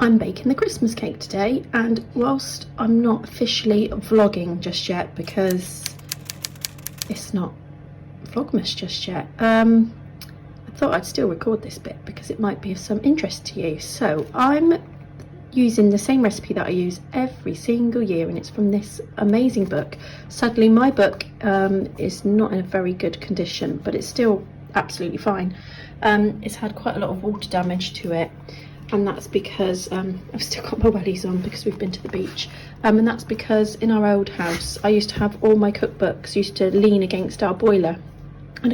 I'm baking the Christmas cake today, and whilst I'm not officially vlogging just yet because it's not Vlogmas just yet, I thought I'd still record this bit because it might be of some interest to you. So I'm using the same recipe that I use every single year, and it's from this amazing book. Sadly, my book is not in a very good condition, but it's still absolutely fine. It's had quite a lot of water damage to it, and that's because I've still got my wellies on because we've been to the beach, and that's because in our old house I used to have all my cookbooks used to lean against our boiler, and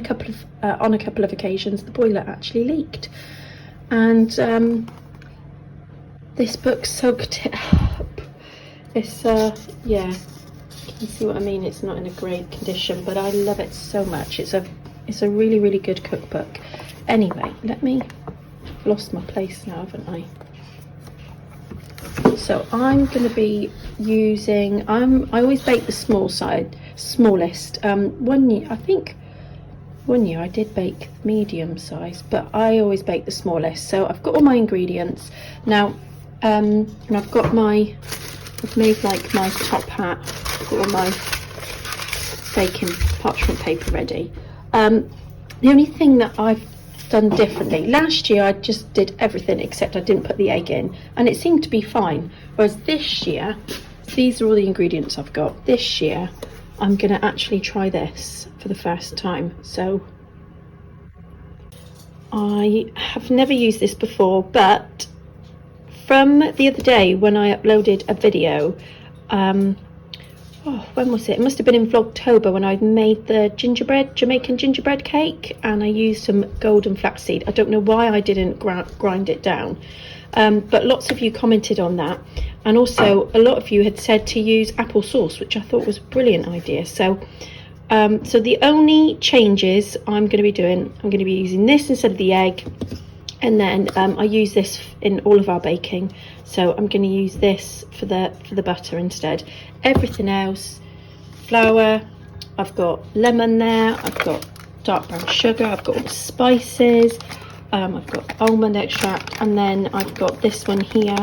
on a couple of occasions the boiler actually leaked, and this book soaked it up. It's yeah, you can see what I mean. It's not in a great condition, but I love it so much. It's a really, really good cookbook. Anyway, I've lost my place now, haven't I? So I'm going to be using, I always bake the smallest. One year I did bake medium size, but I always bake the smallest. So I've got all my ingredients now, and I've made like my top hat. I've got all my baking parchment paper ready. The only thing that I've done differently, last year I just did everything except I didn't put the egg in, and it seemed to be fine. Whereas this year, these are all the ingredients I've got. This year I'm going to actually try this for the first time. So I have never used this before, but from the other day when I uploaded a video, when was it? It must have been in Vlogtober when I made the Jamaican gingerbread cake, and I used some golden flaxseed. I don't know why I didn't grind it down, but lots of you commented on that, and also a lot of you had said to use apple sauce, which I thought was a brilliant idea. So so the only changes I'm going to be doing, I'm going to be using this instead of the egg, and then I use this in all of our baking, so I'm going to use this for the butter instead. Everything else, flour, I've got lemon there, I've got dark brown sugar, I've got all the spices, I've got almond extract, and then I've got this one here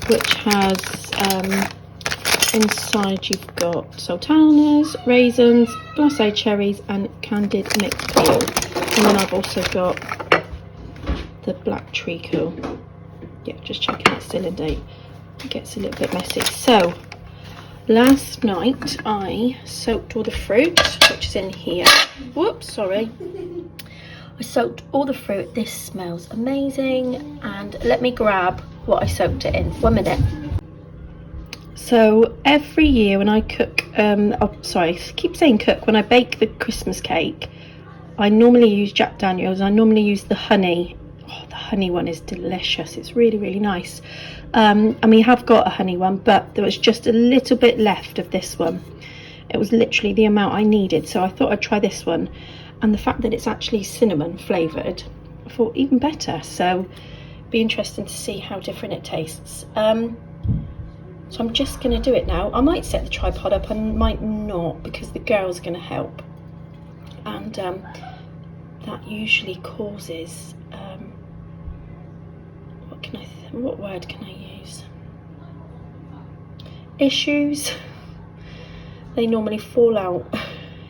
which has inside you've got sultanas, raisins, glacé cherries and candied mixed peel, and then I've also got the black treacle. Yeah, just checking it's still in date. It gets a little bit messy. So last night I soaked all the fruit, which is in here. Whoops, sorry. I soaked all the fruit. This smells amazing, and let me grab what I soaked it in. 1 minute. So every year when I cook, I keep saying cook, when I bake the Christmas cake, I normally use Jack Daniels. I normally use the honey. Oh, the honey one is delicious. It's really, really nice. And we have got a honey one, but there was just a little bit left of this one. It was literally the amount I needed, so I thought I'd try this one. And the fact that it's actually cinnamon flavoured, I thought even better. So it'd be interesting to see how different it tastes. So I'm just going to do it now. I might set the tripod up and might not, because the girl's going to help, and that usually causes what word can I use? Issues. They normally fall out,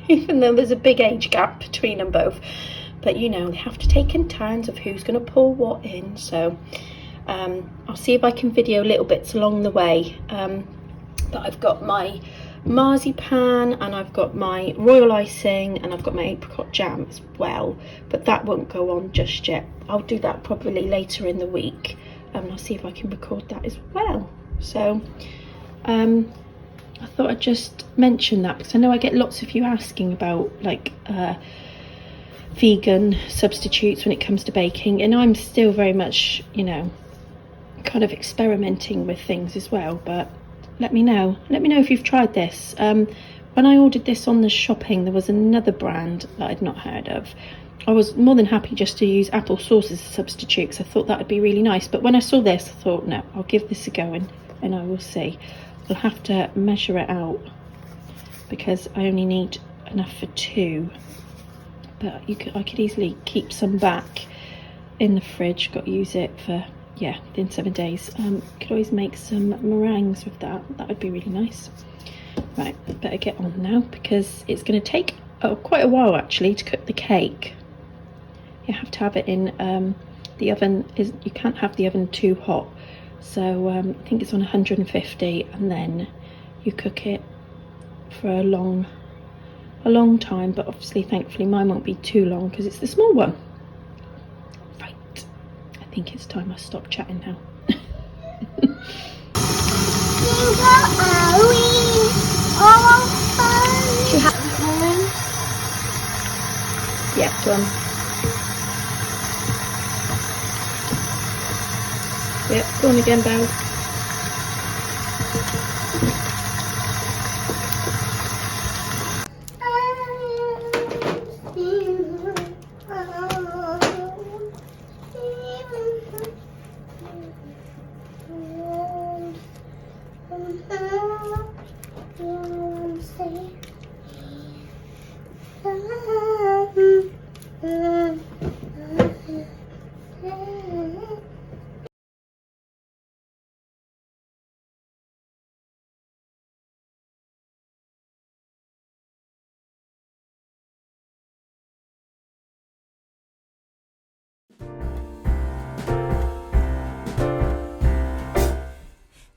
even though there's a big age gap between them both. But you know, they have to take in turns of who's going to pour what in. So I'll see if I can video little bits along the way. But I've got my marzipan, and I've got my royal icing, and I've got my apricot jam as well, but that won't go on just yet. I'll do that probably later in the week, and I'll see if I can record that as well. So I thought I'd just mention that, because I know I get lots of you asking about like vegan substitutes when it comes to baking, and I'm still very much, you know, kind of experimenting with things as well. But let me know if you've tried this. When I ordered this on the shopping, there was another brand that I'd not heard of. I was more than happy just to use apple sauce as a substitute, because I thought that would be really nice. But when I saw this, I thought, no, I'll give this a go, and I will see. I'll have to measure it out because I only need enough for 2. But I could easily keep some back in the fridge. Got to use it for yeah, within 7 days. Could always make some meringues with that. That would be really nice. Right, better get on now because it's going to take quite a while actually to cook the cake. You have to have it in the oven. You can't have the oven too hot, so I think it's on 150, and then you cook it for a long time. But obviously, thankfully, mine won't be too long because it's the small one. Right, I think it's time I stop chatting now. Yeah, go on. Yep, go on again, Belle.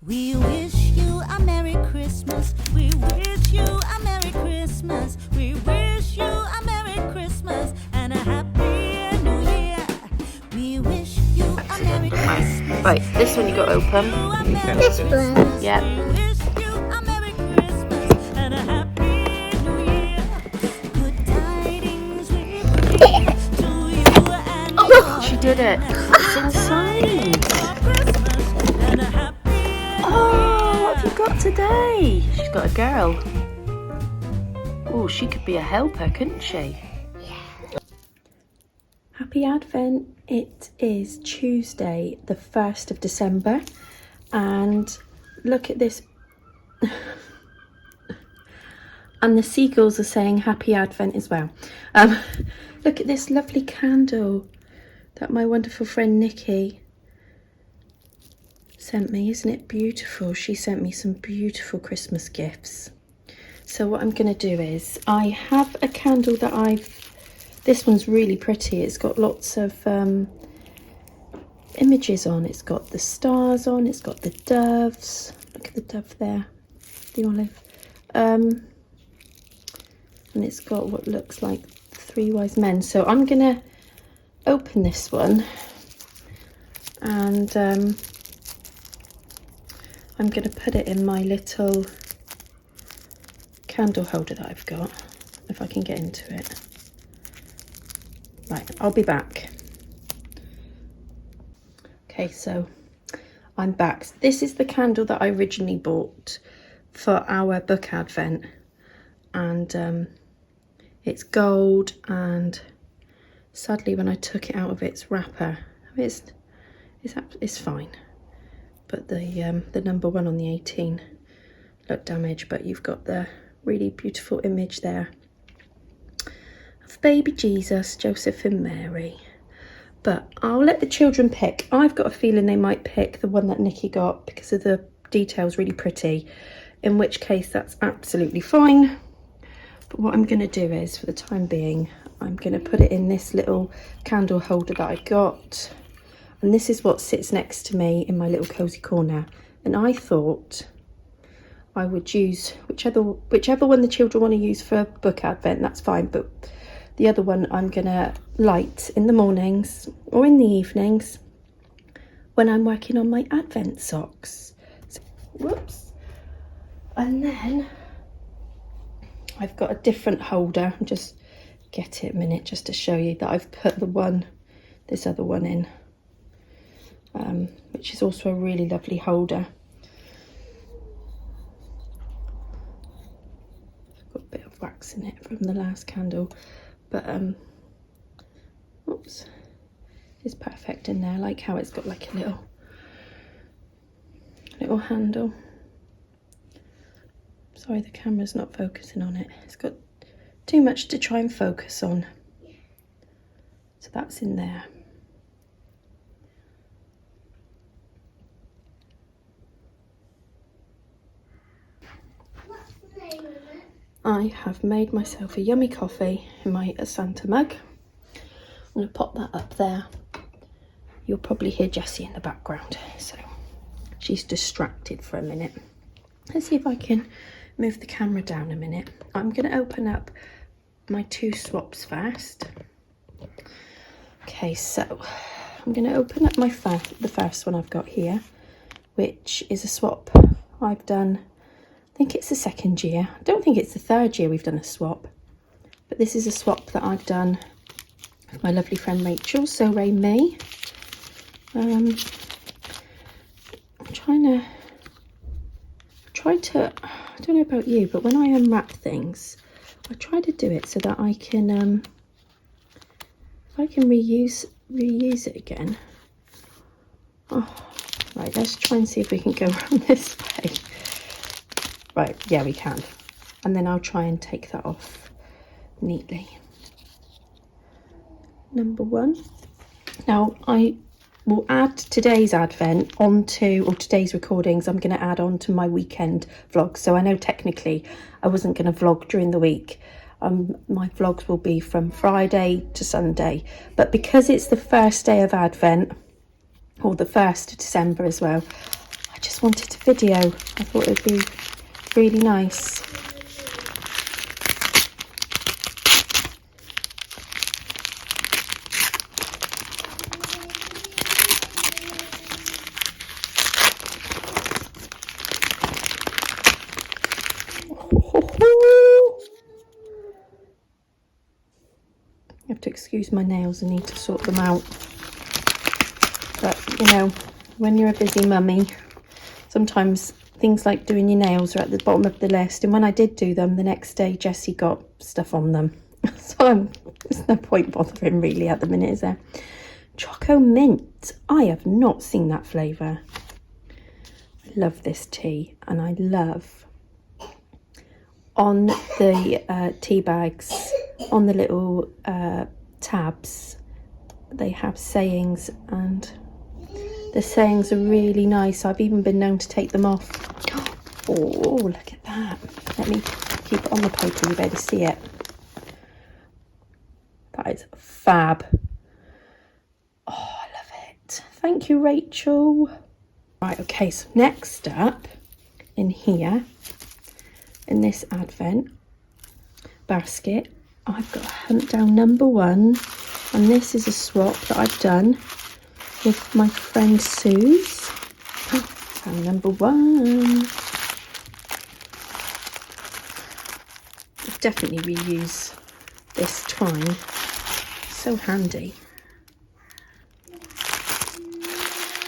We wish you a Merry Christmas. We wish you a Merry Christmas. We wish you a Merry Christmas and a Happy New Year. We wish you a Merry Christmas. Right, this one you got to open. This one. Yeah. We wish you a Merry Christmas and a Happy New Year. Good tidings we bring to you and yours. She did it. It's inside. Christmas and a Happy Oh, what have you got today? She's got a girl. Oh, she could be a helper, couldn't she? Yeah. Happy Advent. It is Tuesday, the 1st of December. And look at this. And the seagulls are saying Happy Advent as well. Look at this lovely candle that my wonderful friend Nikki sent me. Isn't it beautiful? She sent me some beautiful Christmas gifts. So what I'm going to do is, I have a candle that this one's really pretty. It's got lots of images on. It's got the stars on, it's got the doves. Look at the dove there, the olive. And it's got what looks like 3 wise men. So I'm going to open this one and I'm going to put it in my little candle holder that I've got, if I can get into it. Right, I'll be back. Okay, so I'm back. This is the candle that I originally bought for our book advent, and it's gold, and sadly when I took it out of its wrapper, it's fine. But the number 1 on the 18 looked damaged, but you've got the really beautiful image there of baby Jesus, Joseph and Mary. But I'll let the children pick. I've got a feeling they might pick the one that Nikki got because of the details really pretty, in which case that's absolutely fine. But what I'm going to do is, for the time being, I'm going to put it in this little candle holder that I got. And this is what sits next to me in my little cozy corner. And I thought I would use whichever one the children want to use for book advent, that's fine. But the other one I'm going to light in the mornings or in the evenings when I'm working on my advent socks. So, whoops. And then I've got a different holder. I'll just get it a minute just to show you that I've put this other one in. Which is also a really lovely holder. I've got a bit of wax in it from the last candle, but oops, it's perfect in there. I like how it's got like a little handle. Sorry, the camera's not focusing on it. It's got too much to try and focus on. So that's in there. I have made myself a yummy coffee in my Santa mug. I'm going to pop that up there. You'll probably hear Jessie in the background, so she's distracted for a minute. Let's see if I can move the camera down a minute. I'm going to open up my 2 swaps first. Okay, so I'm going to open up the first one I've got here, which is a swap I've done. I think it's the 2nd year. I don't think it's the 3rd year we've done a swap, but this is a swap that I've done with my lovely friend Rachel. So Ray me. I'm trying to, I don't know about you, but when I unwrap things, I try to do it so that I can, if I can reuse it again. Oh, right, let's try and see if we can go around this way. Right, yeah, we can. And then I'll try and take that off neatly. Number 1. Now, I will add today's advent onto, or today's recordings, I'm going to add on to my weekend vlog. So I know technically I wasn't going to vlog during the week. My vlogs will be from Friday to Sunday. But because it's the first day of Advent, or the 1st of December as well, I just wanted to video. I thought it would be really nice. You have to excuse my nails, I need to sort them out. But you know, when you're a busy mummy, sometimes things like doing your nails are at the bottom of the list, and when I did do them the next day, Jessie got stuff on them. So there's no point bothering really at the minute, is there? Choco mint. I have not seen that flavour. I love this tea, and I love on the tea bags, on the little tabs, they have sayings, and the sayings are really nice. I've even been known to take them off. Oh, look at that. Let me keep it on the paper, you better see it. That is fab. Oh, I love it. Thank you, Rachel. Right, okay, so next up in here, in this advent basket, I've got Hunt Down Number 1, and this is a swap that I've done with my friend Suze. And number 1. I'll definitely reuse this twine. So handy.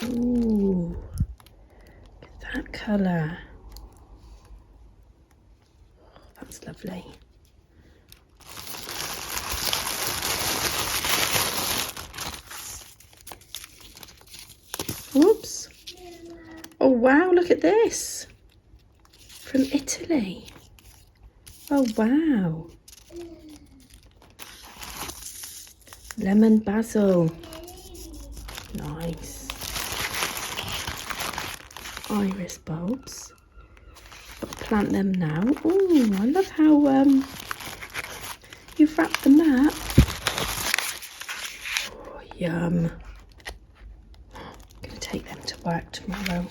Ooh, look at that colour. That's lovely. Whoops. Oh wow, look at this. From Italy. Oh wow. Lemon basil. Nice. Iris bulbs. Got to plant them now. Oh, I love how you've wrapped them up. Oh, yum. Take them to work tomorrow.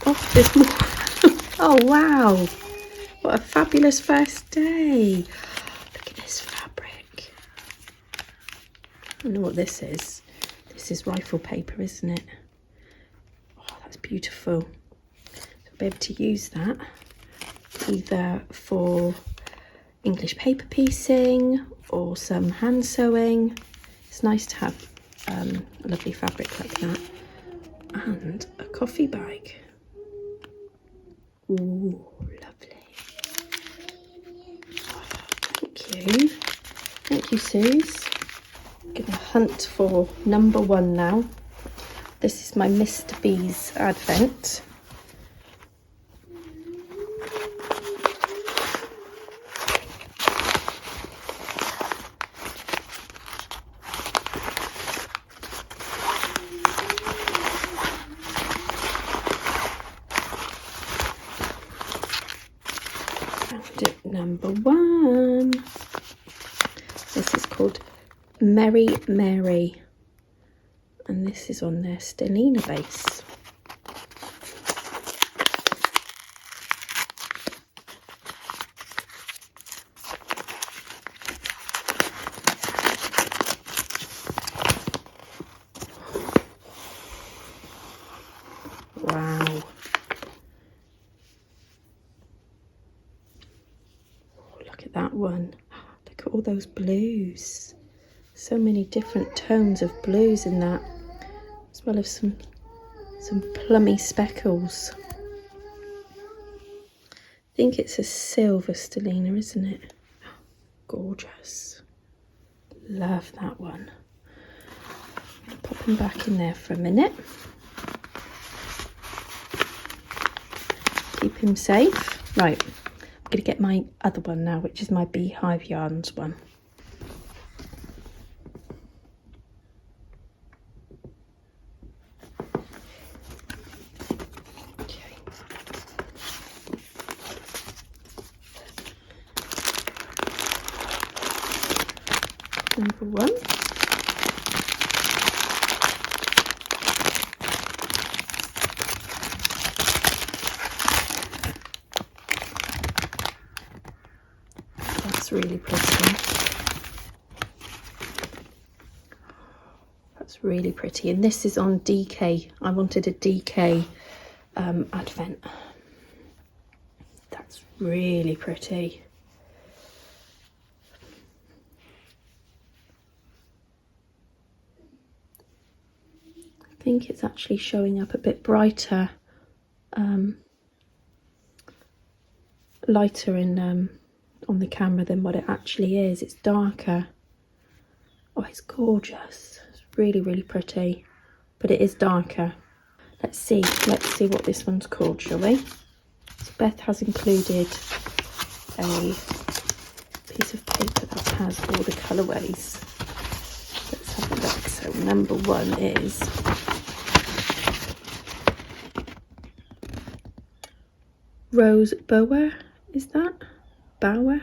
Oh, there's more. Oh wow, what a fabulous first day. Look at this fabric. I don't know what this is. This is rifle paper, isn't it? Oh, that's beautiful. So I'll be able to use that either for English paper piecing or some hand sewing. It's nice to have a lovely fabric like that, and a coffee bag. Ooh, lovely. Thank you, Suze. I'm gonna hunt for number 1 now. This is my Mr. B's advent. number 1. This is called Merry Mary, and this is on their Stellina base. Wow. Oh, look at that one. Look at all those blues. So many different tones of blues in that, as well as some plummy speckles. I think it's a silver Stellina, isn't it? Gorgeous. Love that one. I'm going to pop them back in there for a minute. Keep him safe. Right, I'm going to get my other one now, which is my Beehive Yarns one. Okay. Number 1. That's really pretty. That's really pretty, and this is on DK. I wanted a DK advent. That's really pretty. I think it's actually showing up a bit brighter, lighter in on the camera than what it actually is. It's darker. Oh, it's gorgeous. It's really, really pretty, but it is darker. Let's see what this one's called, shall we? So Beth has included a piece of paper that has all the colourways. Let's have a look. So number 1 is Rose Boa. Is that? Boa?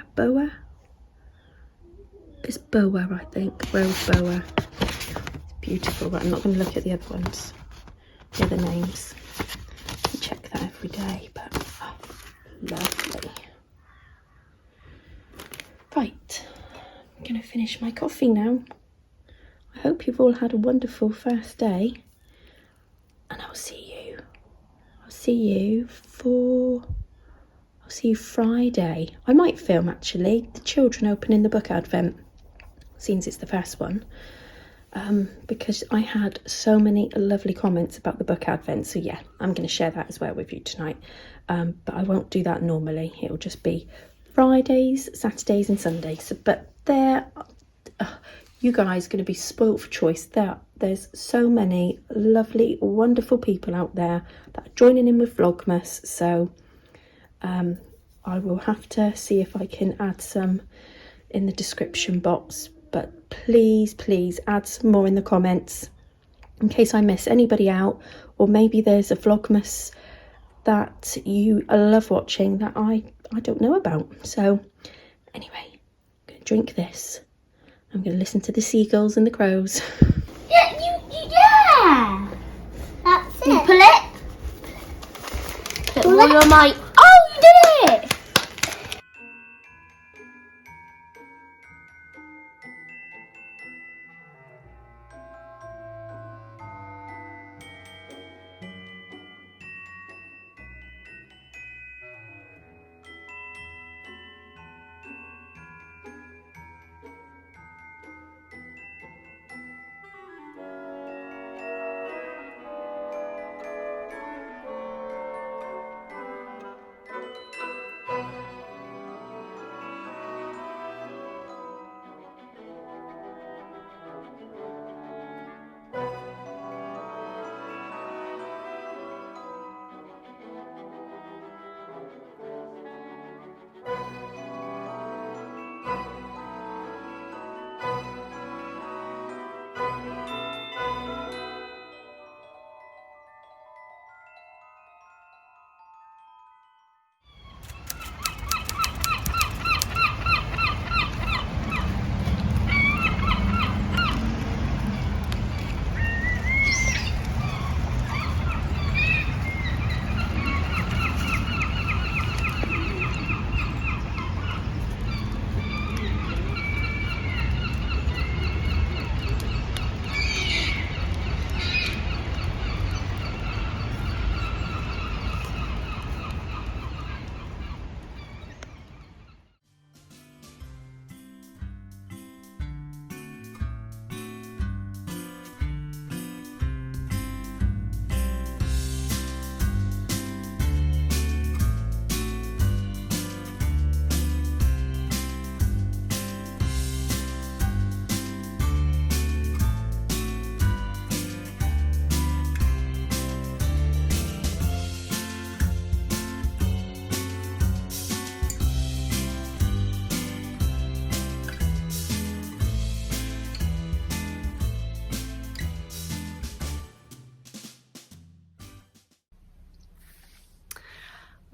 It's Boa, I think. Rose Boa. It's beautiful, but I'm not going to look at the other ones, the other names. I check that every day, but oh, lovely. Right, I'm going to finish my coffee now. I hope you've all had a wonderful first day, and I'll see you Friday. I might film actually the children opening the book advent, since it's the first one, because I had so many lovely comments about the book advent. So yeah, I'm going to share that as well with you tonight, but I won't do that normally. It'll just be Fridays, Saturdays and Sundays. So, but there, you guys are going to be spoilt for choice. There's so many lovely, wonderful people out there that are joining in with Vlogmas. So I will have to see if I can add some in the description box, but please add some more in the comments in case I miss anybody out, or maybe there's a Vlogmas that you love watching that I don't know about. So anyway, I'm going to drink this. I'm going to listen to the seagulls and the crows. Yeah, that's it. You pull it. Pull All it. your might. Oh, you did it!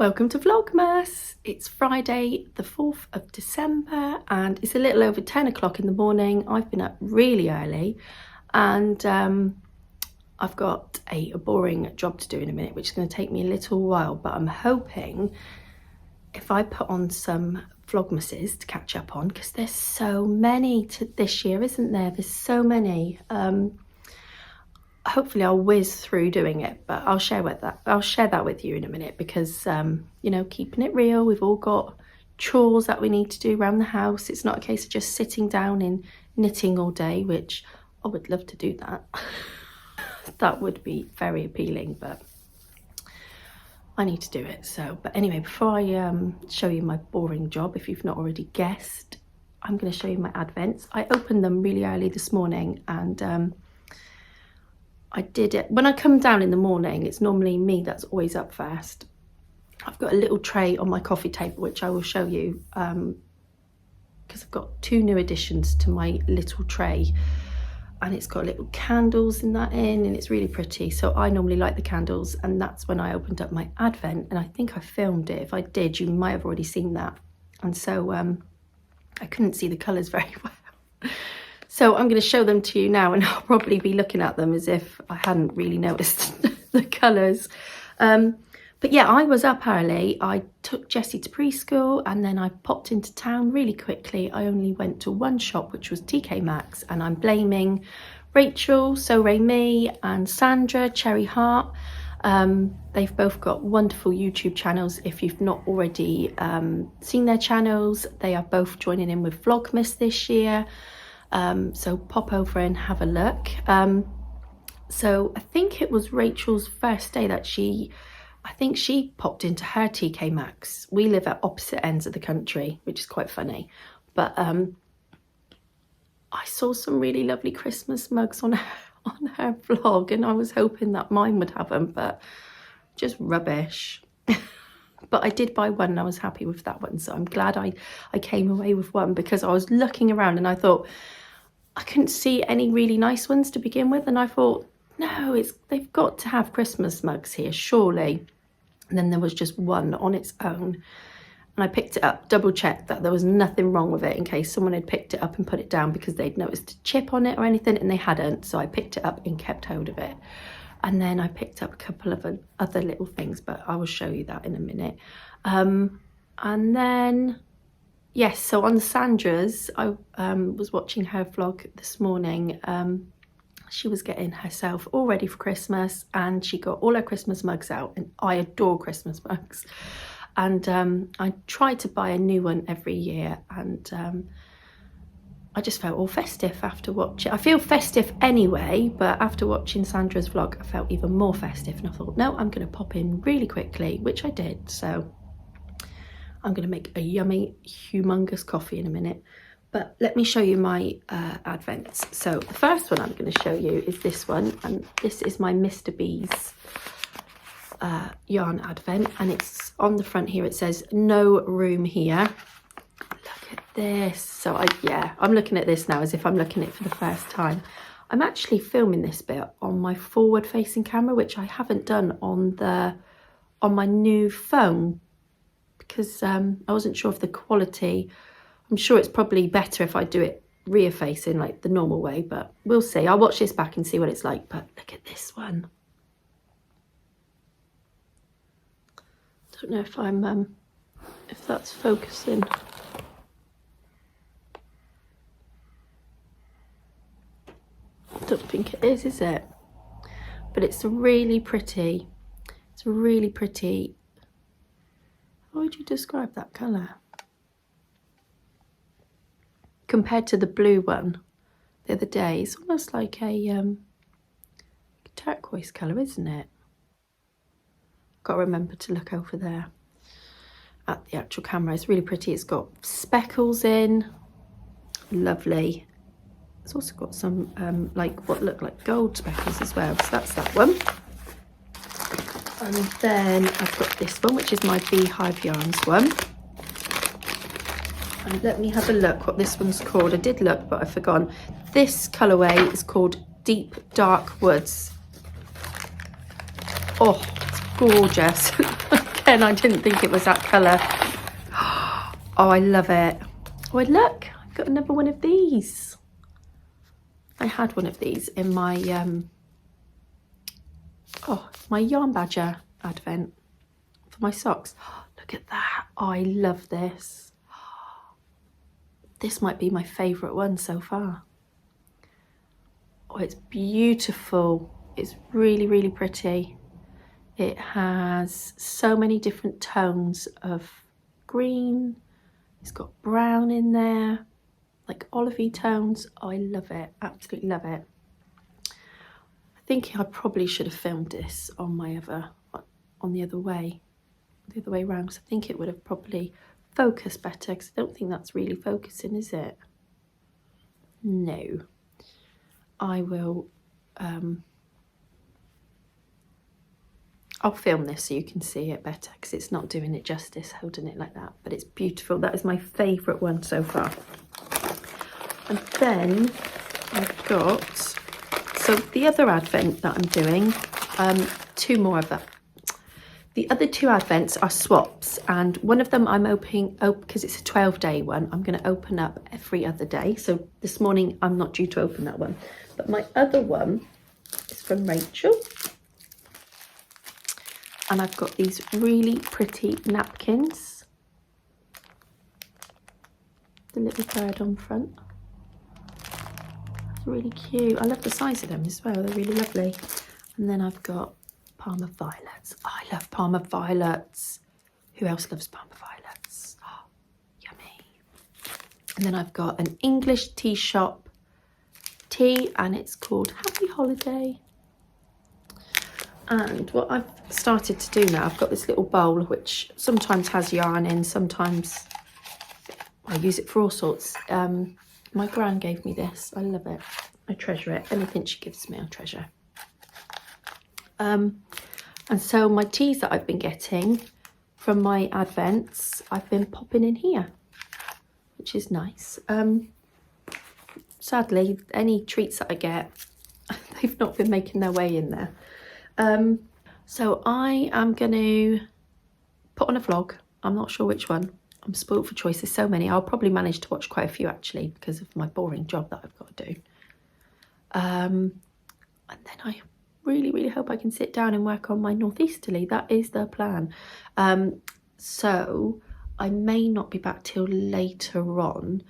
Welcome to Vlogmas. It's Friday the 4th of December and it's a little over 10 o'clock in the morning. I've been up really early and I've got a boring job to do in a minute, which is going to take me a little while, but I'm hoping if I put on some Vlogmas'ers to catch up on, because there's so many this year, isn't there? There's so many. Hopefully I'll whiz through doing it, but I'll share that with you in a minute, because you know, keeping it real, we've all got chores that we need to do around the house. It's not a case of just sitting down and knitting all day, which I would love to do that. That would be very appealing, but I need to do it. So, but anyway, before I show you my boring job, if you've not already guessed, I'm going to show you my advents. I opened them really early this morning, and I did it when I come down in the morning. It's normally me that's always up first. I've got a little tray on my coffee table, which I will show you, because I've got 2 new additions to my little tray, and it's got little candles in that and it's really pretty. So I normally light the candles, and that's when I opened up my advent, and I think I filmed it. If I did, you might have already seen that. And so I couldn't see the colours very well. So I'm going to show them to you now, and I'll probably be looking at them as if I hadn't really noticed the colours. But yeah, I was up early. I took Jessie to preschool and then I popped into town really quickly. I only went to one shop, which was TK Maxx, and I'm blaming Rachel, So Ray Me, and Sandra, Cherry Heart. They've both got wonderful YouTube channels. If you've not already seen their channels, they are both joining in with Vlogmas this year. So pop over and have a look. So I think it was Rachel's first day that I think she popped into her TK Maxx. We live at opposite ends of the country, which is quite funny. But I saw some really lovely Christmas mugs on her vlog, and I was hoping that mine would have them, but just rubbish. But I did buy one and I was happy with that one. So I'm glad I came away with one, because I was looking around and I thought I couldn't see any really nice ones to begin with. And I thought, no, they've got to have Christmas mugs here, surely. And then there was just one on its own. And I picked it up, double checked that there was nothing wrong with it in case someone had picked it up and put it down because they'd noticed a chip on it or anything, and they hadn't. So I picked it up and kept hold of it. And then I picked up a couple of other little things, but I will show you that in a minute. And then, yes, so on Sandra's, I was watching her vlog this morning. She was getting herself all ready for Christmas, and she got all her Christmas mugs out, and I adore Christmas mugs. And I try to buy a new one every year, and I just felt all festive after watching. I feel festive anyway, but after watching Sandra's vlog, I felt even more festive, and I thought, no, I'm going to pop in really quickly, which I did. So I'm going to make a yummy, humongous coffee in a minute. But let me show you my advents. So the first one I'm going to show you is this one, and this is my Mr. B's yarn advent, and it's on the front here. It says no room here. Look at this. So I'm looking at this now as if I'm looking at it for the first time. I'm actually filming this bit on my forward facing camera, which I haven't done on my new phone, because I wasn't sure of the quality. I'm sure it's probably better if I do it rear facing like the normal way, but we'll see. I'll watch this back and see what it's like. But look at this one. Don't know if I'm if that's focusing. Don't think it is it? But it's really pretty. It's really pretty. How would you describe that colour? Compared to the blue one the other day, it's almost like a turquoise colour, isn't it? Got to remember to look over there at the actual camera. It's really pretty. It's got speckles in, lovely. It's also got some like what look like gold speckles as well. So that's that one. And then I've got this one, which is my Beehive Yarns one. And let me have a look what this one's called. I did look, but I've forgotten. This colourway is called Deep Dark Woods. Oh, it's gorgeous. again. I didn't think it was that colour. Oh, I love it. Oh, look, I've got another one of these. I had one of these in my my yarn badger advent for my socks. Oh, look at that. Oh, I love this. This might be my favourite one so far. Oh, it's beautiful. It's really, really pretty. It has so many different tones of green. It's got brown in there, like olivey tones. Oh, I love it. Absolutely love it. I think I probably should have filmed this on my the other way around, because I think it would have probably focused better, because I don't think that's really focusing, is it? No. I will I'll film this so you can see it better, because it's not doing it justice holding it like that, but it's beautiful. That is my favourite one so far. And then I've got, so the other advent that I'm doing, 2 more of that. The other 2 advents are swaps, and one of them I'm opening, because it's a 12-day one, I'm going to open up every other day. So this morning I'm not due to open that one, but my other one is from Rachel. And I've got these really pretty napkins. The little bird on front. It's really cute. I love the size of them as well. They're really lovely. And then I've got Parma violets. Oh, I love Parma violets. Who else loves Parma violets? Oh, yummy. And then I've got an English tea shop tea, and it's called Happy Holiday. And what I've started to do now, I've got this little bowl which sometimes has yarn in, sometimes I use it for all sorts. My gran gave me this. I love it. I treasure it. Anything she gives me, I treasure. And so my teas that I've been getting from my advents, I've been popping in here, which is nice. Sadly, any treats that I get, they've not been making their way in there. So I am going to put on a vlog. I'm not sure which one. I'm spoiled for choice. There's so many. I'll probably manage to watch quite a few actually, because of my boring job that I've got to do. And then I really, really hope I can sit down and work on my northeasterly. That is the plan. So I may not be back till later on.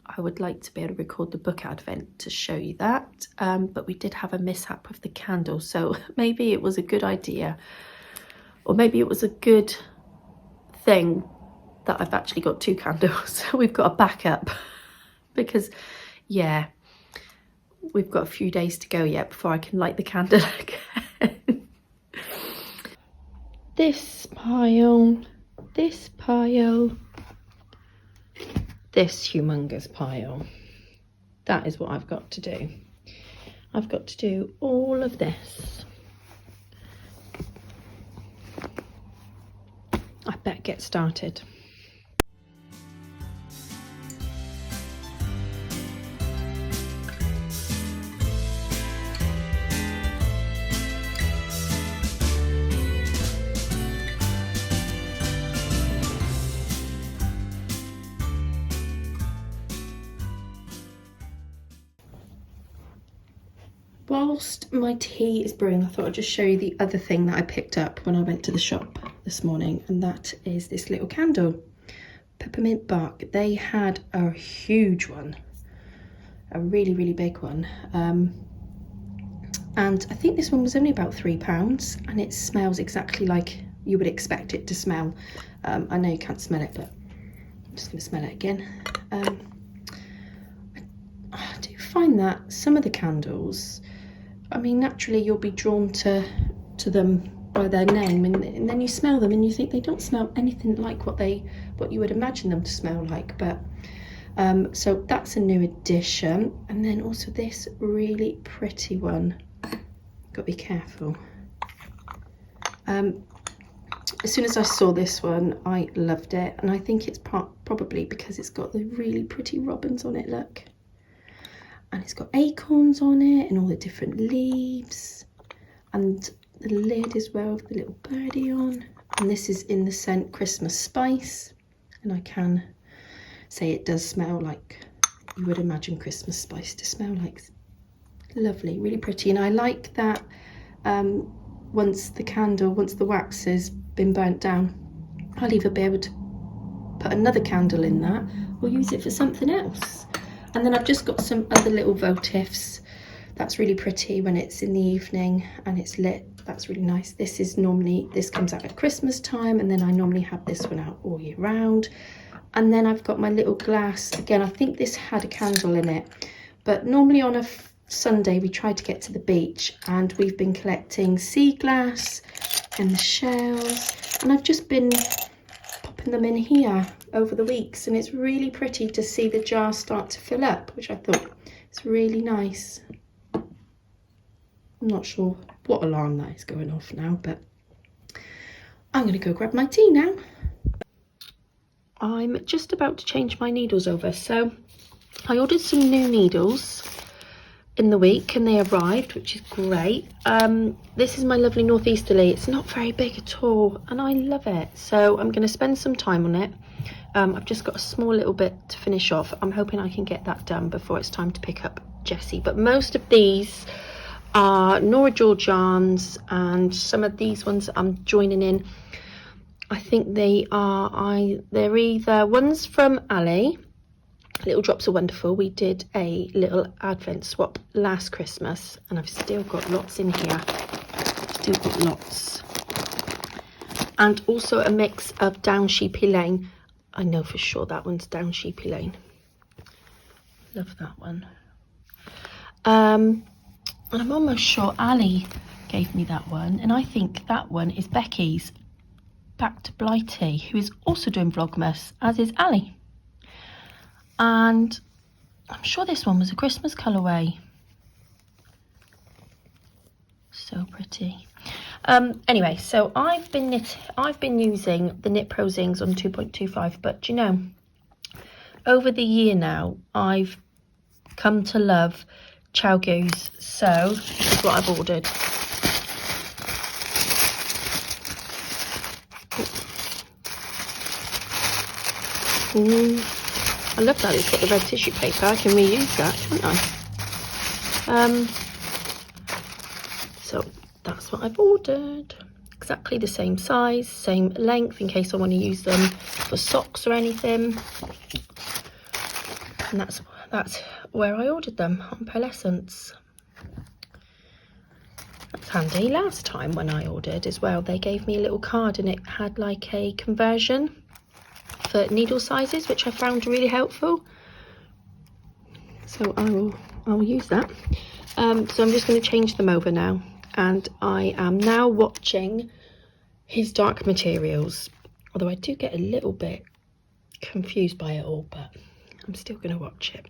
I would like to be able to record the book advent to show you that, but we did have a mishap with the candle, so maybe it was a good idea, or maybe it was a good thing that I've actually got 2 candles. We've got a backup, because yeah, we've got a few days to go yet before I can light the candle again. This pile, this humongous pile, that is what I've got to do. I've got to do all of this. I better get started. Whilst my tea is brewing, I thought I'd just show you the other thing that I picked up when I went to the shop this morning, and that is this little candle, peppermint bark. They had a huge one, a really, really big one, and I think this one was only about £3, and it smells exactly like you would expect it to smell. I know you can't smell it, but I'm just going to smell it again. I do find that some of the candles, I mean, naturally you'll be drawn to them by their name, and then you smell them and you think they don't smell anything like what you would imagine them to smell like. But so that's a new addition. And then also this really pretty one, got to be careful. As soon as I saw this one, I loved it, and I think it's probably because it's got the really pretty robins on it, look. And it's got acorns on it and all the different leaves, and the lid as well with the little birdie on. and this is in the scent Christmas Spice, and I can say it does smell like you would imagine Christmas spice to smell like. Lovely, really pretty. And I like that once the wax has been burnt down, I'll either be able to put another candle in that or use it for something else. And then I've just got some other little votives. That's really pretty when it's in the evening and it's lit. That's really nice. This comes out at Christmas time, and then I normally have this one out all year round. And then I've got my little glass. Again, I think this had a candle in it, but normally on a Sunday we try to get to the beach, and we've been collecting sea glass and the shells, and I've just been popping them in here over the weeks, and it's really pretty to see the jar start to fill up, which I thought is really nice. I'm not sure what alarm that is going off now, but I'm going to go grab my tea now. I'm just about to change my needles over. So I ordered some new needles in the week and they arrived, which is great. This is my lovely northeasterly. It's not very big at all and I love it, so I'm going to spend some time on it. I've just got a small little bit to finish off. I'm hoping I can get that done before it's time to pick up Jessie, but most of these are Nora Georgians, and some of these ones I'm joining in. I think they're either ones from Ali, Little Drops of Wonderful. We did a little advent swap last Christmas and I've still got lots in here. Still got lots. And also a mix of Down Sheepy Lane. I know for sure that one's Down Sheepy Lane. Love that one. And I'm almost sure Ali gave me that one, and I think that one is Becky's Back to Blighty, who is also doing Vlogmas, as is Ali. And I'm sure this one was a Christmas colourway. So pretty. Anyway, so I've been using the Knit Pro Zings on 2.25, but you know, over the year now, I've come to love Chow Goose, so this is what I've ordered. I love that it's got the red tissue paper. I can reuse that, can't I? So that's what I've ordered. Exactly the same size, same length, in case I want to use them for socks or anything. And that's where I ordered them, on Pearlescence. That's handy. Last time when I ordered as well, they gave me a little card and it had like a conversion for needle sizes, which I found really helpful. So I will use that. So I'm just going to change them over now, and I am now watching his dark materials, although I do get a little bit confused by it all, but I'm still going to watch it.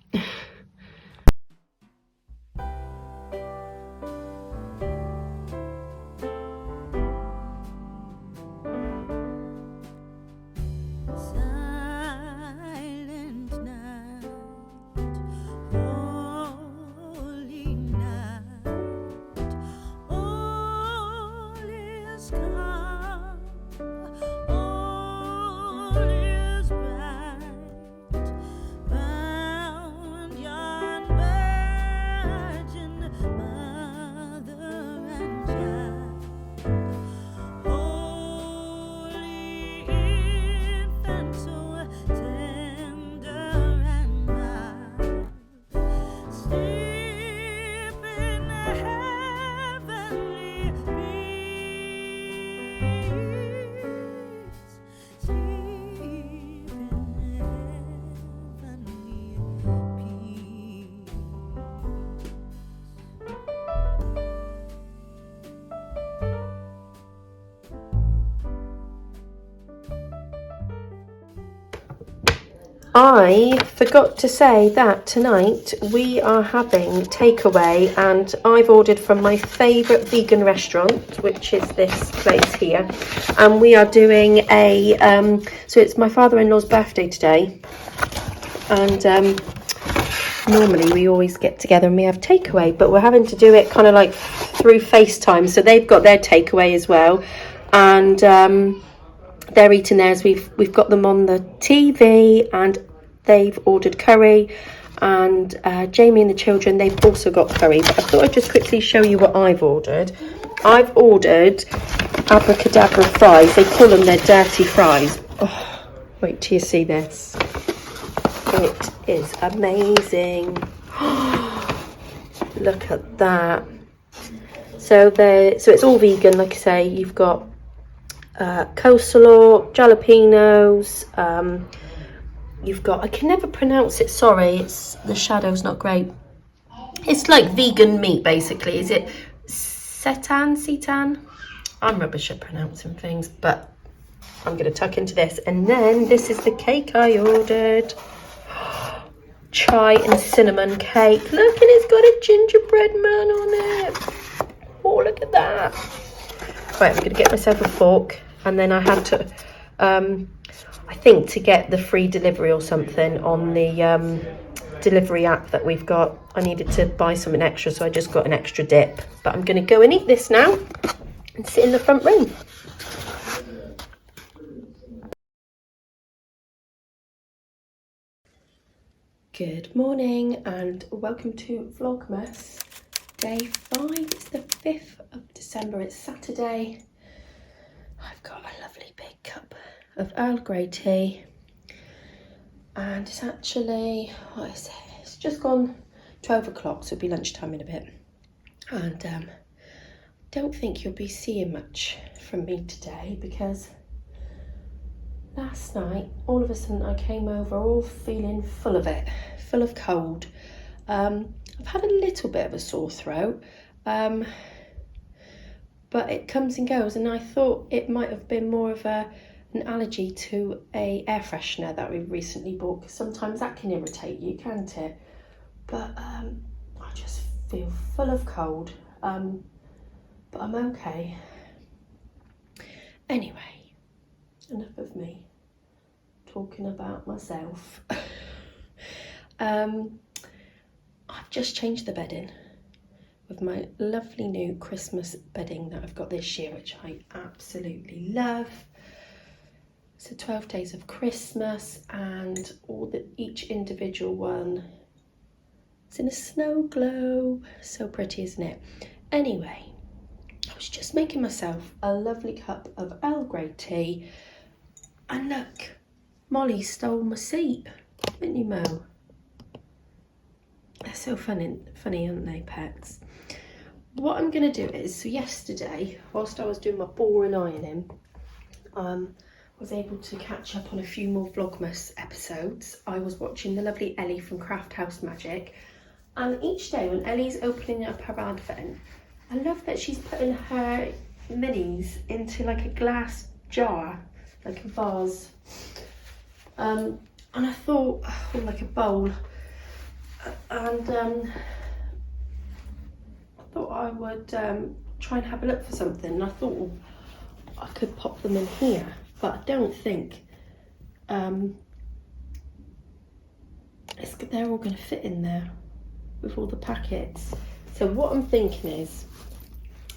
I forgot to say that tonight we are having takeaway, and I've ordered from my favourite vegan restaurant, which is this place here, and we are doing a so it's my father-in-law's birthday today, and normally we always get together and we have takeaway, but we're having to do it kind of like through FaceTime, so they've got their takeaway as well, and they're eating theirs. We've got them on the TV, and they've ordered curry. And Jamie and the children, they've also got curry. But I thought I'd just quickly show you what I've ordered. I've ordered abracadabra fries. They call them their dirty fries. Oh, wait till you see this. It is amazing. Look at that. So it's all vegan, like I say. You've got coleslaw, jalapenos. You've got, I can never pronounce it. Sorry, the shadow's not great. It's like vegan meat, basically. Is it seitan? I'm rubbish at pronouncing things, but I'm going to tuck into this. And then this is the cake I ordered. Chai and cinnamon cake. Look, and it's got a gingerbread man on it. Oh, look at that. Right, I'm going to get myself a fork. And then I had to, I think, to get the free delivery or something on the delivery app that we've got, I needed to buy something extra, so I just got an extra dip. But I'm going to go and eat this now and sit in the front room. Good morning and welcome to Vlogmas day 5. It's the 5th of December. It's Saturday. I've got a lovely big cup of Earl Grey tea, and it's actually, what is it? It's just gone 12 o'clock, so it'll be lunchtime in a bit. And I don't think you'll be seeing much from me today because last night, all of a sudden, I came over all feeling full of it, full of cold. I've had a little bit of a sore throat, but it comes and goes, and I thought it might have been more of an allergy to an air freshener that we recently bought, because sometimes that can irritate you, can't it? But I just feel full of cold, but I'm okay. Anyway, enough of me talking about myself. I've just changed the bedding with my lovely new Christmas bedding that I've got this year, which I absolutely love. So 12 days of Christmas, and each individual one is in a snow globe. So pretty, isn't it? Anyway, I was just making myself a lovely cup of Earl Grey tea, and look, Molly stole my seat. Didn't you, Mo? They're so funny, aren't they, pets? What I'm going to do is, so yesterday, whilst I was doing my boring ironing, I was able to catch up on a few more Vlogmas episodes. I was watching the lovely Ellie from Craft House Magic, and each day when Ellie's opening up her advent, I love that she's putting her minis into like a glass jar, like a vase, and I thought, oh, like a bowl, and I thought I would try and have a look for something, and I thought, well, I could pop them in here, but I don't think they're all going to fit in there with all the packets. So what I'm thinking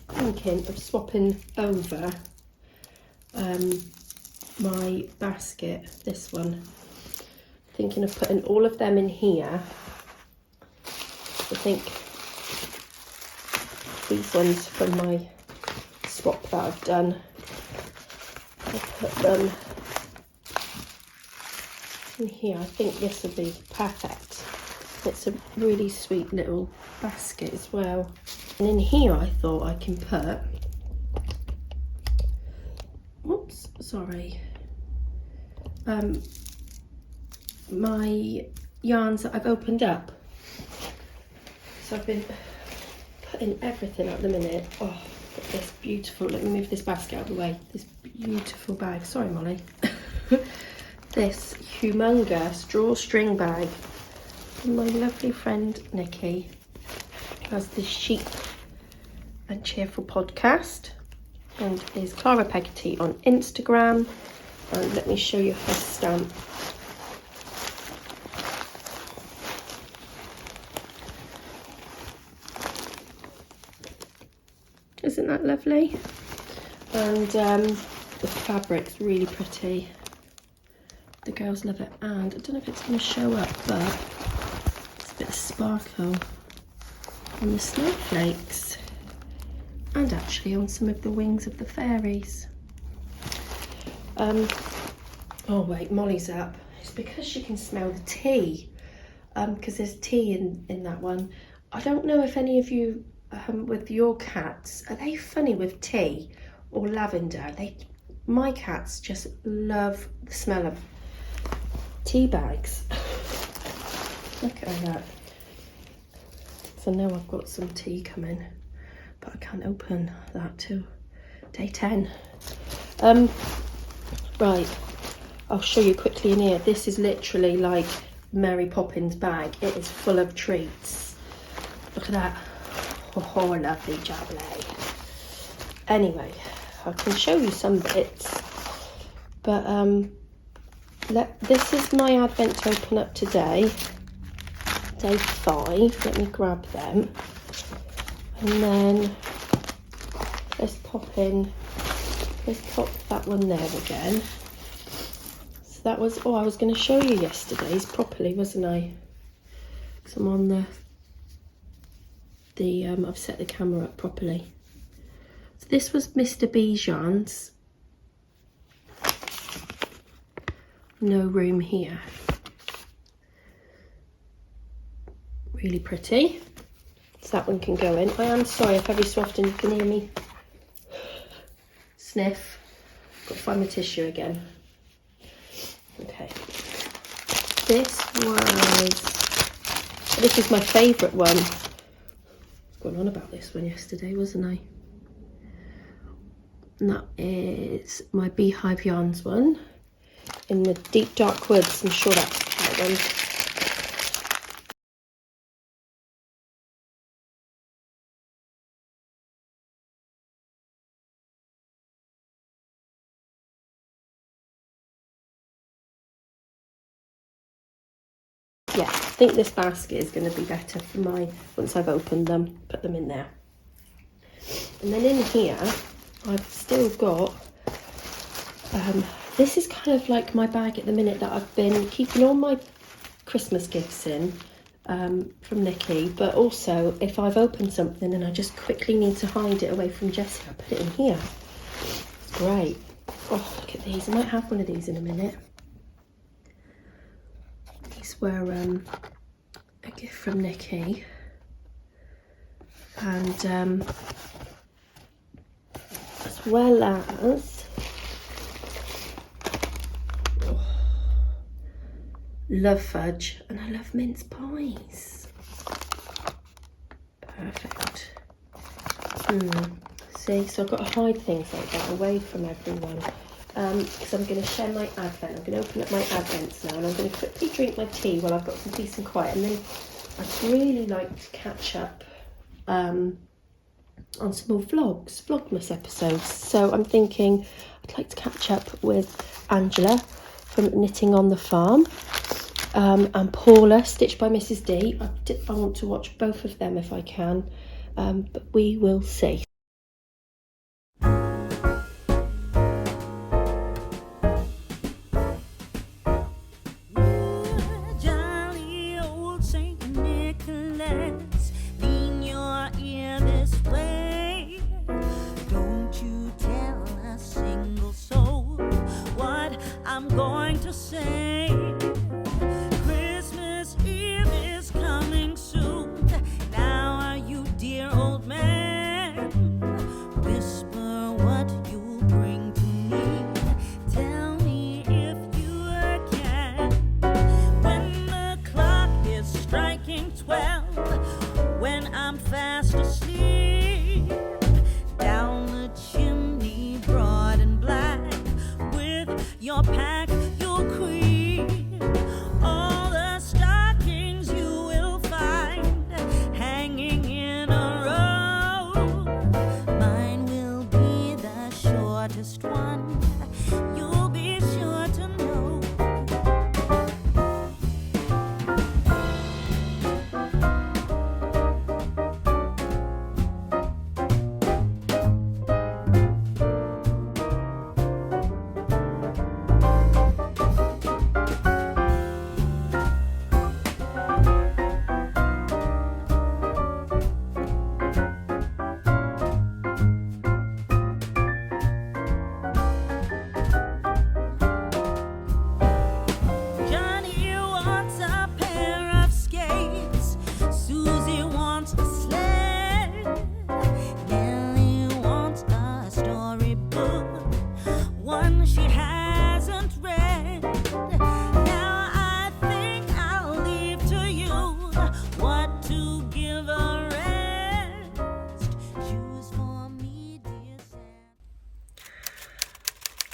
of swapping over my basket, this one, thinking of putting all of them in here. I think these ones from my swap that I've done, I'll put them in here. I think this will be perfect. It's a really sweet little basket as well. And in here I thought I can put, whoops, sorry, my yarns that I've opened up. So I've been putting everything at the minute. Oh, got this beautiful, let me move this basket out of the way. This beautiful bag, sorry Molly. This humongous drawstring bag from my lovely friend Nikki, who has the Sheep and Cheerful podcast and is Clara Peggotty on Instagram. And let me show you her stamp. Isn't that lovely? And The fabric's really pretty. The girls love it, and I don't know if it's going to show up, but it's a bit of sparkle on the snowflakes and actually on some of the wings of the fairies. Oh wait, Molly's up. It's because she can smell the tea, because there's tea in that one. I don't know if any of you with your cats, are they funny with tea or lavender? My cats just love the smell of tea bags. Look at that. So now I've got some tea coming, but I can't open that till day 10. Right, I'll show you quickly in here. This is literally like Mary Poppins bag. It is full of treats. Look at that. Oh, lovely jubbly. Anyway, I can show you some bits, but this is my advent to open up today, day 5. Let me grab them, and then let's pop that one there again. So that was, I was going to show you yesterday's properly, wasn't I? Because I'm on I've set the camera up properly. So this was Mr. Bijan's No Room Here. Really pretty. So that one can go in. I am sorry if every so often you can hear me sniff. Got to find my tissue again. Okay. This is my favourite one. Going on about this one yesterday, wasn't I? And that is my Beehive Yarns one in the deep dark woods. I'm sure that's that one. Yeah, I think this basket is going to be better for once I've opened them, put them in there. And then in here, I've still got, this is kind of like my bag at the minute that I've been keeping all my Christmas gifts in from Nikki, but also if I've opened something and I just quickly need to hide it away from Jessie, I put it in here. It's great. Oh, look at these. I might have one of these in a minute. These were a gift from Nikki, and as well as love fudge, and I love mince pies. Perfect. See, so I've got to hide things like that away from everyone. Because I'm going to share my advent. I'm going to open up my advents now, and I'm going to quickly drink my tea while I've got some peace and quiet, and then I'd really like to catch up on some more Vlogmas episodes. So I'm thinking I'd like to catch up with Angela from Knitting on the Farm, and Paula, Stitched by Mrs. D. I want to watch both of them if I can, but we will see. I'm going to say Christmas Eve is coming soon. Now are you, dear old man?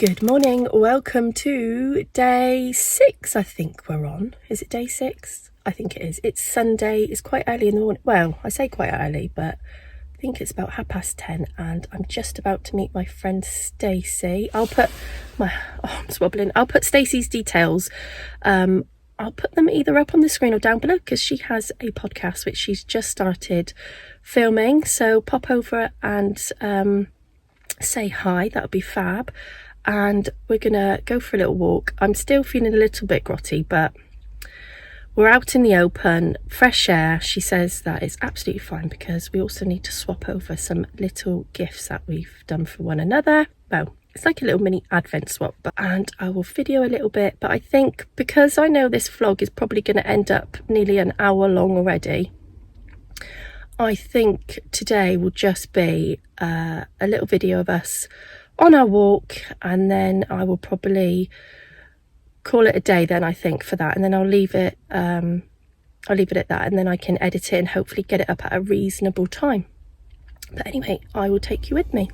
Good morning, welcome to day 6 I think we're on. Is it day 6? I think it is. It's Sunday, it's quite early in the morning. Well, I say quite early, but I think it's about 10:30 and I'm just about to meet my friend Stacey. I'll put my, I'm swabbling. I'll put Stacey's details. I'll put them either up on the screen or down below because she has a podcast which she's just started filming. So pop over and say hi, that would be fab. And we're gonna go for a little walk. I'm still feeling a little bit grotty, but we're out in the open, fresh air. She says that it's absolutely fine because we also need to swap over some little gifts that we've done for one another. Well, it's like a little mini advent swap, and I will video a little bit, but I think because I know this vlog is probably going to end up nearly an hour long already, I think today will just be a little video of us on our walk, and then I will probably call it a day then, I think, for that, and then I'll leave it at that, and then I can edit it and hopefully get it up at a reasonable time. But anyway, I will take you with me.